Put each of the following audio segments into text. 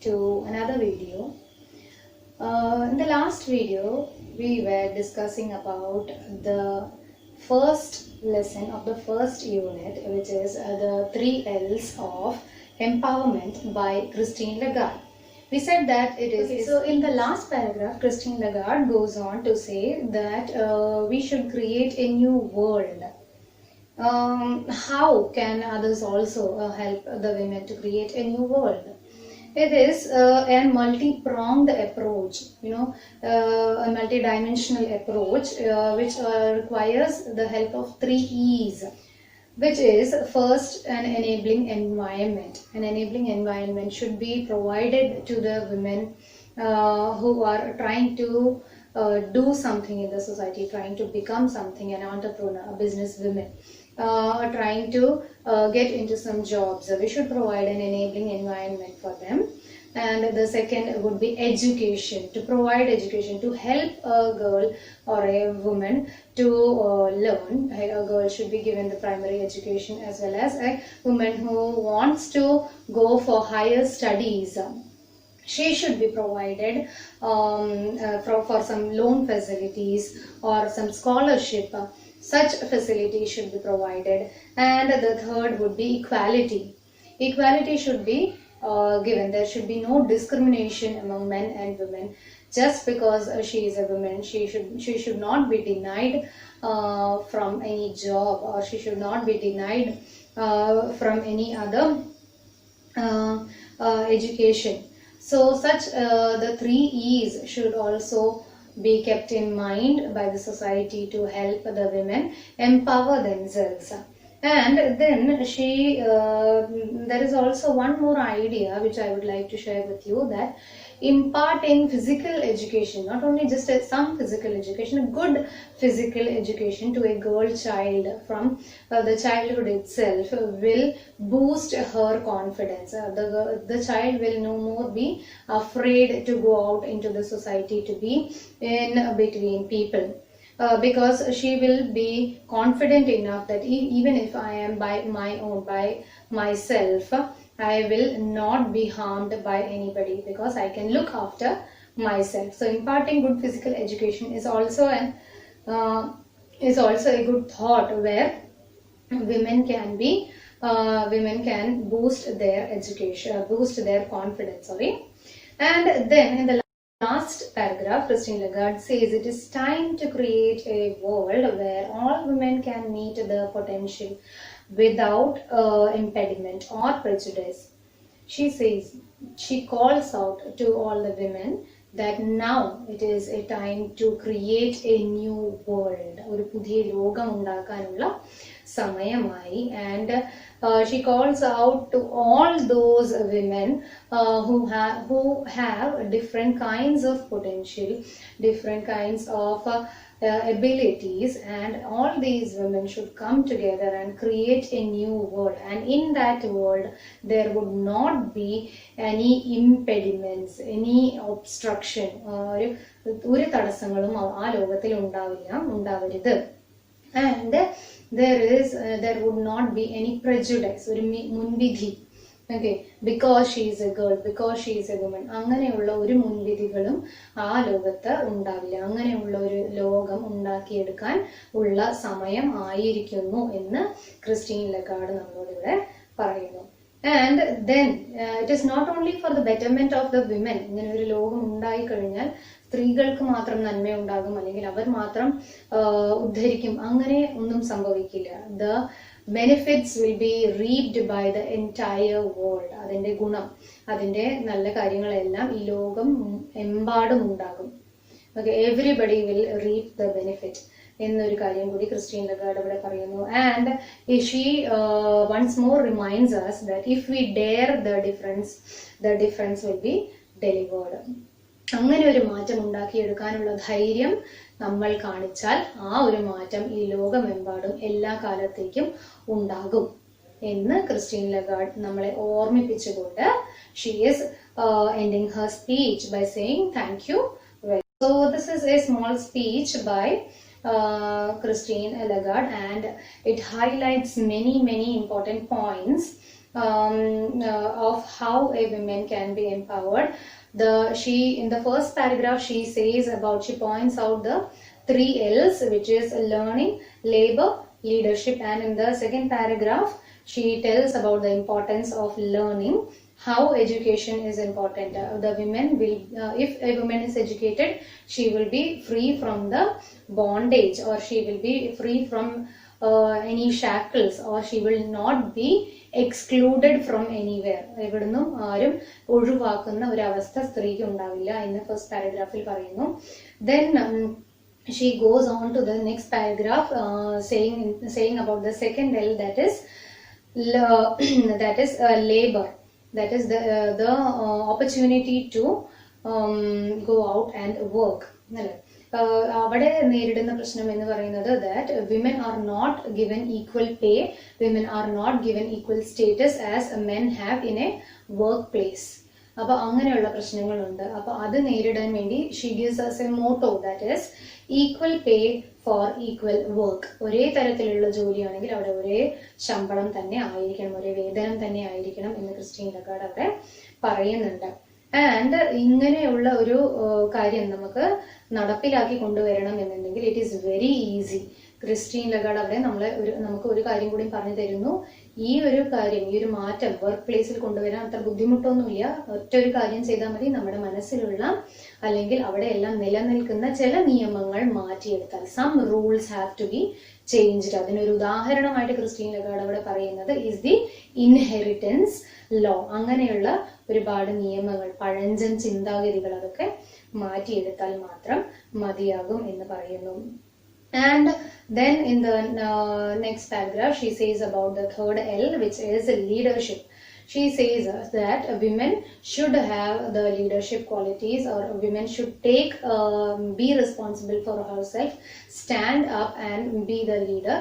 to another video. In the last video, we were discussing about the first lesson of the first unit, which is the 3 L's of empowerment by Christine Lagarde. We said that it is. Okay, so in the last paragraph, Christine Lagarde goes on to say that we should create a new world. How can others also help the women to create a new world? It is a multi-pronged approach, a multi-dimensional approach which requires the help of 3 E's, which is first an enabling environment. An enabling environment should be provided to the women who are trying to do something in the society, trying to become something, an entrepreneur, a business woman. Trying to get into some jobs. We should provide an enabling environment for them. And the second would be education, to provide education, to help a girl or a woman to learn. A girl should be given the primary education, as well as a woman who wants to go for higher studies. She should be provided for some loan facilities or some scholarship. Such facilities should be provided. And the third would be equality. Equality should be given. There should be no discrimination among men and women. Just because she is a woman, she should not be denied from any job, or she should not be denied from any other education. So such the 3 E's should also be kept in mind by the society to help the women empower themselves. And then there is also one more idea which I would like to share with you, that imparting physical education, not only just some physical education, a good physical education to a girl child from the childhood itself will boost her confidence. The child will no more be afraid to go out into the society, to be in between people. Because she will be confident enough that even if I am by myself, I will not be harmed by anybody, because I can look after myself. So imparting good physical education is also a good thought, where women can boost their education, boost their confidence. And then in the last paragraph, Christine Lagarde says it is time to create a world where all women can meet their potential without impediment or prejudice. She calls out to all the women that now it is a time to create a new world. ഒരു പുതിയ ലോകം ഉണ്ടാക്കാനുള്ള സമയമായി. And she calls out to all those women who have different kinds of potential, different kinds of abilities, and all these women should come together and create a new world. And in that world there would not be any impediments, any obstruction, ഒരു തടസ്സങ്ങളും ആ ലോകത്തിൽ ഉണ്ടാവരുത്. And there would not be any prejudice, ഒരു മുൻവിധി. Okay, because she is a girl, because she is a woman, അങ്ങനെയുള്ള ഒരു മുൻവിധികളും ആ ലോകത്ത് ഉണ്ടാവില്ല. അങ്ങനെയുള്ള ഒരു ലോകം ഉണ്ടാക്കിയെടുക്കാൻ ഉള്ള സമയം ആയിരിക്കുന്നു എന്ന് ക്രിസ്റ്റീൻ ലഗാർഡ് നമ്മളോട് ഇവിടെ പറയുന്നു. And then it is not only for the betterment of the women. ഇങ്ങനെ ഒരു ലോകം ഉണ്ടായി കഴിഞ്ഞാൽ സ്ത്രീകൾക്ക് മാത്രം നന്മയുണ്ടാകും, അല്ലെങ്കിൽ അവർ മാത്രം ഉദ്ധരിക്കും, അങ്ങനെ ഒന്നും സംഭവിക്കില്ല. The benefits will be reaped by the entire world. അതിന്റെ ഗുണം, അതിന്റെ നല്ല കാര്യങ്ങളെല്ലാം ഈ ലോകം എമ്പാടും ഉണ്ടാകും. Okay, everybody will reap the benefit എന്നൊരു കാര്യം കൂടി ക്രിസ്റ്റീൻ ലഗാർഡ് ഇവിടെ പറയുന്നു. And she once more reminds us that if we dare the difference will be delivered. അങ്ങനെ ഒരു മാറ്റം ഉണ്ടാക്കിയെടുക്കാനുള്ള ധൈര്യം നമ്മൾ കാണിച്ചാൽ ആ ഒരു മാറ്റം ഈ ലോകമെമ്പാടും എല്ലാ കാലത്തേക്കും ഉണ്ടാകും എന്ന് ക്രിസ്റ്റീൻ ലഗാർഡ് നമ്മളെ ഓർമ്മിപ്പിച്ചുകൊണ്ട് she is ending her speech by saying thank you. So this is a small speech by Christine Lagarde, and it highlights many important points of how a woman can be empowered. In the first paragraph she says about, she points out the 3 L's, which is learning, labor, leadership. And in the second paragraph she tells about the importance of learning, how education is important. The women will, if a woman is educated, she will be free from the bondage, or she will be free from any shackles, or she will not be excluded from anywhere. എവിടുന്നും ആരും ഒഴിവാക്കുന്ന ഒരു അവസ്ഥ സ്ത്രീക്ക് ഉണ്ടാവില്ല എന്ന് first പാരഗ്രാഫിൽ പറയുന്നു. Then she goes on to the next paragraph, saying about the second L, that is labor, that is the opportunity to go out and work. അവിടെ നേരിടുന്ന പ്രശ്നം എന്ന് പറയുന്നത് that women are not given equal pay, women are not given equal status as men have in a workplace. അപ്പൊ അങ്ങനെയുള്ള പ്രശ്നങ്ങളുണ്ട്. അപ്പൊ അത് നേരിടാൻ വേണ്ടി she gives us a motto, that is equal pay for equal work. ഒരേ തരത്തിലുള്ള ജോലിയാണെങ്കിൽ അവിടെ ഒരേ ശമ്പളം തന്നെ ആയിരിക്കണം, ഒരേ വേതനം തന്നെ ആയിരിക്കണം എന്ന് ക്രിസ്റ്റീൻ ലഗാർഡ് അവിടെ പറയുന്നുണ്ട്. ആൻഡ് ഇങ്ങനെയുള്ള ഒരു കാര്യം നമുക്ക് നടപ്പിലാക്കി കൊണ്ടുവരണം എന്നുണ്ടെങ്കിൽ it is very easy. Christine Lagarde അവിടെ നമുക്ക് ഒരു കാര്യം കൂടി പറഞ്ഞു തരുന്നു. ഈ ഒരു കാര്യം, ഈ ഒരു മാറ്റം വർക്ക് പ്ലേസിൽ കൊണ്ടുവരാൻ അത്ര ബുദ്ധിമുട്ടൊന്നുമില്ല. ഒറ്റ ഒരു കാര്യം ചെയ്താൽ മതി. നമ്മുടെ മനസ്സിലുള്ള അല്ലെങ്കിൽ അവിടെ എല്ലാം നിലനിൽക്കുന്ന ചില നിയമങ്ങൾ മാറ്റിയെടുത്താൽ, some rules have to be changed. അതിനൊരു ഉദാഹരണമായിട്ട് ക്രിസ്റ്റീൻ ലഗാർഡ് അവിടെ പറയുന്നത് ഈസ് ദി ഇൻഹെറിറ്റൻസ് ലോ. അങ്ങനെയുള്ള ഒരുപാട് നിയമങ്ങൾ, പഴഞ്ചൻ ചിന്താഗതികൾ, അതൊക്കെ മാറ്റിയെടുത്താൽ മാത്രം മതിയാകും എന്ന് പറയുന്നു. And then in the next paragraph she says about the third L, which is leadership. She says that women should have the leadership qualities, or women should be responsible for herself, stand up and be the leader.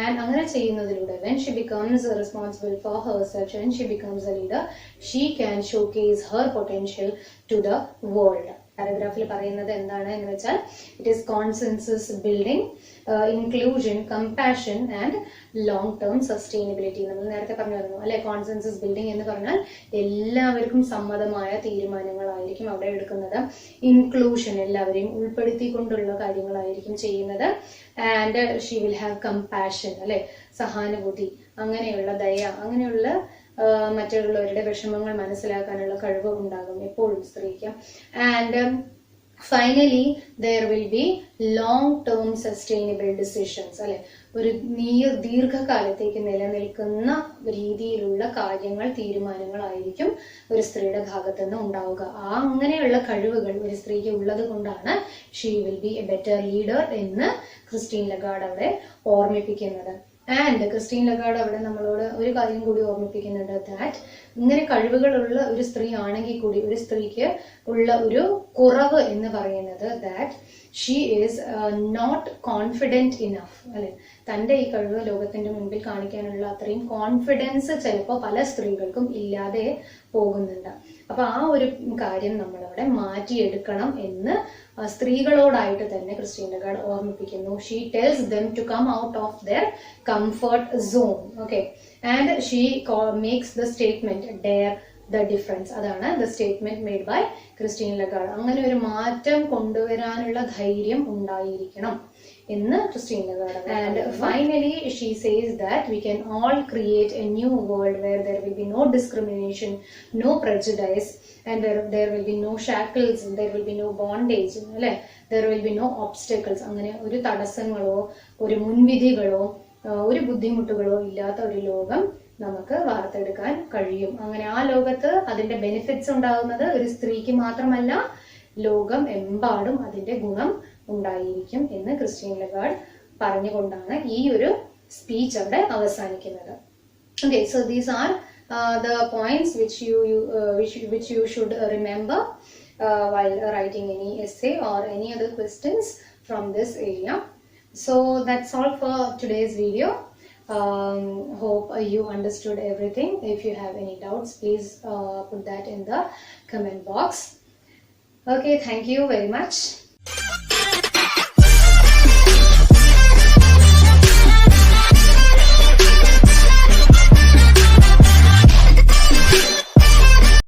And അങ്ങനെ ചെയ്യുന്നതിലൂടെ, when she becomes responsible for herself and she becomes a leader, she can showcase her potential to the world. പാരഗ്രാഫിൽ പറയുന്നത് എന്താണ് എന്ന് വെച്ചാൽ, it is consensus building, inclusion, compassion and long term sustainability. നമ്മൾ നേരത്തെ പറഞ്ഞിരുന്നു അല്ലെ, കോൺസെൻസസ് ബിൽഡിംഗ് എന്ന് പറഞ്ഞാൽ എല്ലാവർക്കും സമ്മതമായ തീരുമാനങ്ങളായിരിക്കും അവിടെ എടുക്കുന്നത്. ഇൻക്ലൂഷൻ, എല്ലാവരെയും ഉൾപ്പെടുത്തിക്കൊണ്ടുള്ള കാര്യങ്ങളായിരിക്കും ചെയ്യുന്നത്. And she will have compassion, അല്ലെ, സഹാനുഭൂതി, അങ്ങനെയുള്ള ദയ, അങ്ങനെയുള്ള മറ്റുള്ളവരുടെ വിഷമങ്ങൾ മനസ്സിലാക്കാനുള്ള കഴിവ് ഉണ്ടാകും എപ്പോഴും സ്ത്രീക്ക്. And finally there will B long term sustainable decisions, അല്ലെ, ഒരു ദീർഘകാലത്തേക്ക് നിലനിൽക്കുന്ന രീതിയിലുള്ള കാര്യങ്ങൾ, തീരുമാനങ്ങളായിരിക്കും ഒരു സ്ത്രീയുടെ ഭാഗത്തു നിന്ന് ഉണ്ടാവുക. അങ്ങനെയുള്ള കഴിവുകൾ ഒരു സ്ത്രീക്ക് ഉള്ളത് കൊണ്ടാണ് she will be A better leader എന്ന് ക്രിസ്റ്റീൻ ലഗാർഡ് അവിടെ ഓർമ്മിപ്പിക്കുന്നത്. ആൻഡ് ക്രിസ്റ്റീൻ ലഗാർഡ് അവിടെ നമ്മളോട് ഒരു കാര്യം കൂടി ഓർമ്മിപ്പിക്കുന്നുണ്ട്, ദാറ്റ് ഇങ്ങനെ കഴിവുകളുള്ള ഒരു സ്ത്രീ ആണെങ്കിൽ കൂടി ഒരു സ്ത്രീക്ക് ഉള്ള ഒരു കുറവ് എന്ന് പറയുന്നത് that she is not confident enough, അല്ലെ, തൻ്റെ ഈ കഴിവ് ലോകത്തിന്റെ മുൻപിൽ കാണിക്കാനുള്ള അത്രയും കോൺഫിഡൻസ് ചിലപ്പോൾ പല സ്ത്രീകൾക്കും ഇല്ലാതെ പോകുന്നുണ്ട്. അപ്പൊ ആ ഒരു കാര്യം നമ്മളവിടെ മാറ്റിയെടുക്കണം എന്ന് സ്ത്രീകളോടായിട്ട് തന്നെ ക്രിസ്റ്റീൻ ലഗാർഡ് ഓർമ്മിപ്പിക്കുന്നു. She tells them to come out of their comfort zone. Okay, and she makes the statement dare the difference. അതാണ് the statement made by Christine Lagarde. അങ്ങനെ ഒരു മാറ്റം കൊണ്ടുവരാനുള്ള ധൈര്യം ഉണ്ടായിരിക്കണം എന്ന് Christine Lagarde. And finally she says that we can all create a new world where there will be no discrimination, no prejudice, and there will be no shackles, there will be no bondage, അല്ലെ, there will be no obstacles. അങ്ങനെ ഒരു തടസ്സങ്ങളോ ഒരു മുൻവിധികളോ ഒരു ബുദ്ധിമുട്ടുകളോ ഇല്ലാത്ത ഒരു ലോകം നമുക്ക് വാർത്തെടുക്കാൻ കഴിയും. അങ്ങനെ ആ ലോകത്ത് അതിന്റെ ബെനിഫിറ്റ്സ് ഉണ്ടാകുന്നത് ഒരു സ്ത്രീക്ക് മാത്രമല്ല, ലോകം എമ്പാടും അതിന്റെ ഗുണം ഉണ്ടായിരിക്കും എന്ന് ക്രിസ്റ്റീൻ ലഗാർഡ് പറഞ്ഞുകൊണ്ടാണ് ഈ ഒരു സ്പീച്ച് അവിടെ അവസാനിക്കുന്നത്. Okay, so these are the points which you should remember while writing any essay or any other questions from this area. So that's all for today's video. Hope you understood everything. If you have any doubts, please put that in the comment box. Okay, thank you very much.